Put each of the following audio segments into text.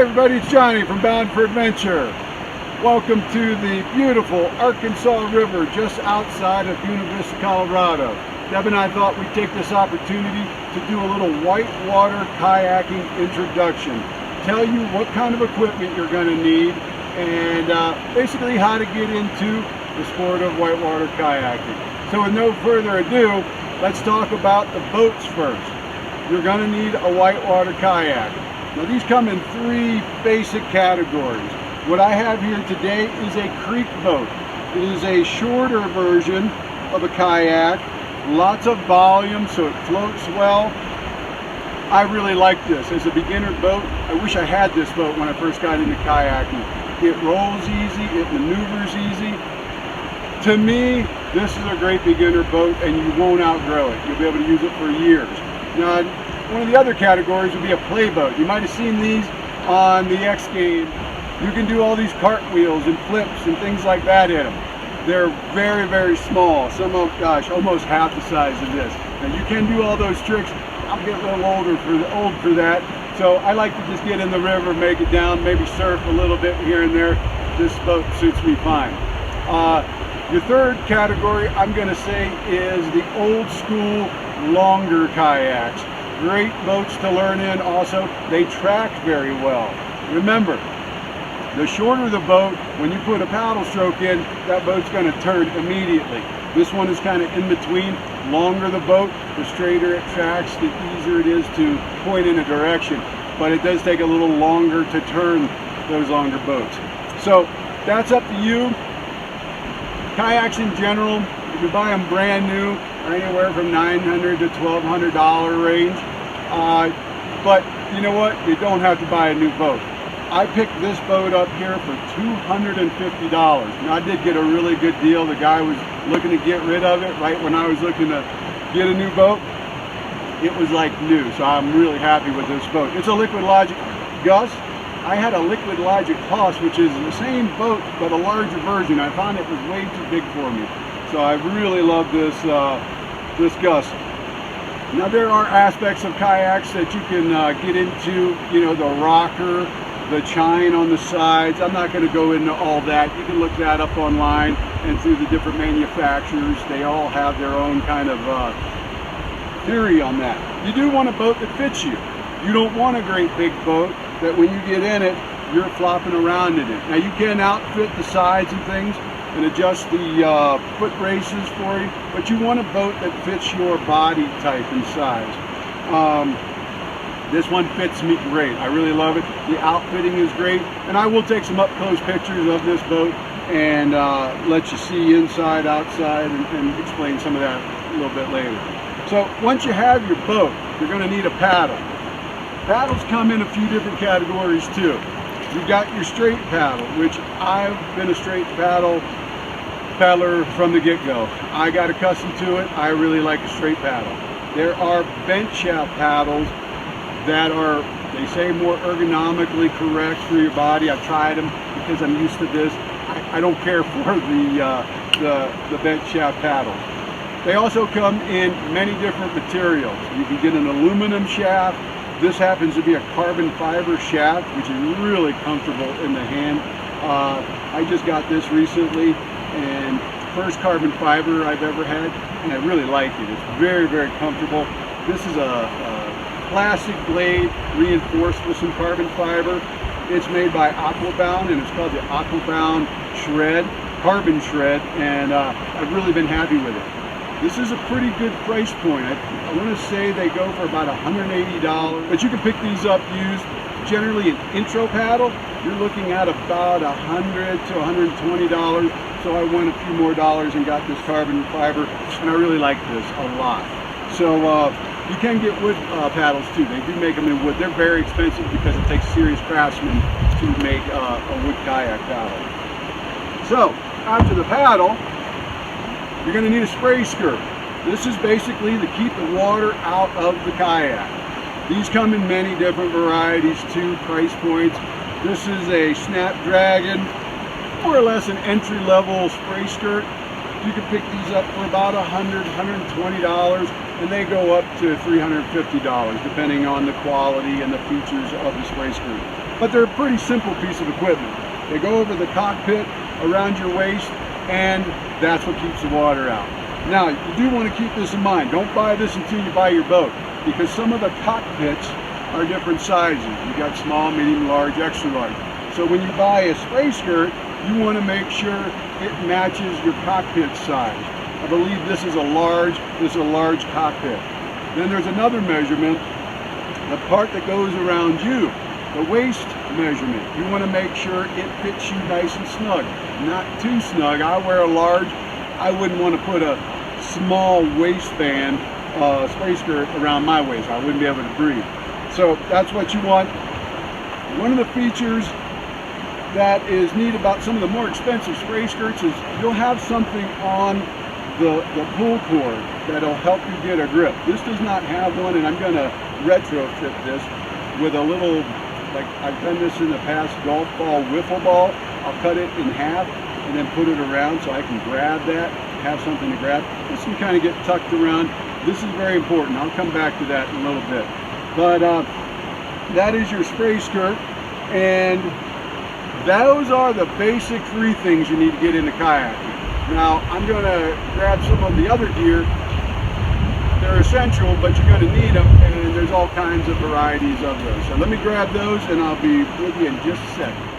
everybody, it's Johnny from Bound for Adventure. Welcome to the beautiful Arkansas River just outside of Buena Vista, Colorado. Deb and I thought we'd take this opportunity to do a little whitewater kayaking introduction. Tell you what kind of equipment you're going to need and basically how to get into the sport of whitewater kayaking. So with no further ado, let's talk about the boats first. You're going to need a whitewater kayak. Now these come in three basic categories. What I have here today is a creek boat. It is a shorter version of a kayak, lots of volume so it floats well. I really like this as a beginner boat. I wish I had this boat when I first got into kayaking. It rolls easy, it maneuvers easy. To me, this is a great beginner boat and you won't outgrow it. You'll be able to use it for years. Now, one of the other categories would be a play boat. You might have seen these on the X Games. You can do all these cartwheels and flips and things like that in them. They're very, very small. Some of, gosh, almost half the size of this. Now you can do all those tricks. I'm getting a little old for that. So I like to just get in the river, make it down, maybe surf a little bit here and there. This boat suits me fine. Your third category, I'm going to say, is the old school, longer kayaks. Great boats to learn in also. They track very well. Remember, the shorter the boat, when you put a paddle stroke in, that boat's going to turn immediately. This one is kind of in between. Longer the boat, the straighter it tracks, the easier it is to point in a direction. But it does take a little longer to turn those longer boats. So that's up to you. Kayaks in general, if you buy them brand new, are anywhere from $900 to $1,200 range. But you know what? You don't have to buy a new boat. I picked this boat up here for $250. Now I did get a really good deal. The guy was looking to get rid of it right when I was looking to get a new boat. It was like new, so I'm really happy with this boat. It's a Liquid Logic Gus. I had a Liquid Logic Plus, which is the same boat but a larger version. I found it was way too big for me, so I really love this this Gus. Now there are aspects of kayaks that you can get into, you know, the rocker, the chine on the sides. I'm not going to go into all that. You can look that up online and through the different manufacturers. They all have their own kind of theory on that. You do want a boat that fits you. You don't want a great big boat that when you get in it, you're flopping around in it. Now you can outfit the sides and things and adjust the foot braces for you, but you want a boat that fits your body type and size. This one fits me great. I really love it. The outfitting is great, and I will take some up-close pictures of this boat and let you see inside, outside, and explain some of that a little bit later. So once you have your boat, you're going to need a paddle. Paddles come in a few different categories too. You've got your straight paddle, which I've been a straight paddler from the get-go. I got accustomed to it. I really like a straight paddle. There are bent shaft paddles that are, they say, more ergonomically correct for your body. I've tried them because I'm used to this. I don't care for the bent shaft paddles. They also come in many different materials. You can get an aluminum shaft. This happens to be a carbon fiber shaft, which is really comfortable in the hand. I just got this recently, and first carbon fiber I've ever had, and I really like it. It's very, very comfortable. This is a plastic blade reinforced with some carbon fiber. It's made by Aquabound, and it's called the Aquabound Carbon Shred, and I've really been happy with it. This is a pretty good price point. I want to say they go for about $180, but you can pick these up used. Generally an intro paddle, you're looking at about $100 to $120, so I went a few more dollars and got this carbon fiber, and I really like this a lot. So you can get wood paddles too. They do make them in wood. They're very expensive because it takes serious craftsmen to make a wood kayak paddle. So after the paddle, you're going to need a spray skirt. This is basically to keep the water out of the kayak. These come in many different varieties too, price points. This is a Snapdragon, more or less an entry-level spray skirt. You can pick these up for about $100, $120, and they go up to $350 depending on the quality and the features of the spray skirt. But they're a pretty simple piece of equipment. They go over the cockpit around your waist, and that's what keeps the water out. Now, you do want to keep this in mind. Don't buy this until you buy your boat, because some of the cockpits are different sizes. You got small, medium, large, extra large. So when you buy a spray skirt, you want to make sure it matches your cockpit size. I believe this is a large cockpit. Then there's another measurement, the part that goes around you, the waist measurement. You want to make sure it fits you nice and snug, not too snug. I wear a large. I wouldn't want to put a small waistband spray skirt around my waist. I wouldn't be able to breathe. So that's what you want. One of the features that is neat about some of the more expensive spray skirts is you'll have something on the pull cord that'll help you get a grip. This does not have one, and I'm going to retrofit this with a little, like I've done this in the past, golf ball, wiffle ball. I'll cut it in half and then put it around so I can grab that, have something to grab. This can kind of get tucked around. This is very important. I'll come back to that in a little bit. But that is your spray skirt, and those are the basic 3 things you need to get into kayaking. Now, I'm going to grab some of the other gear. They're essential, but you're going to need them, and there's all kinds of varieties of those. So let me grab those, and I'll be with you in just a second.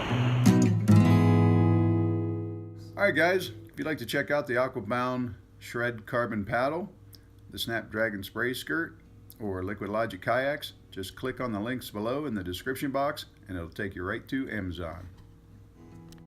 All right, guys, if you'd like to check out the Aquabound Shred Carbon Paddle, the Snapdragon Spray Skirt, or Liquid Logic kayaks, just click on the links below in the description box and it'll take you right to Amazon.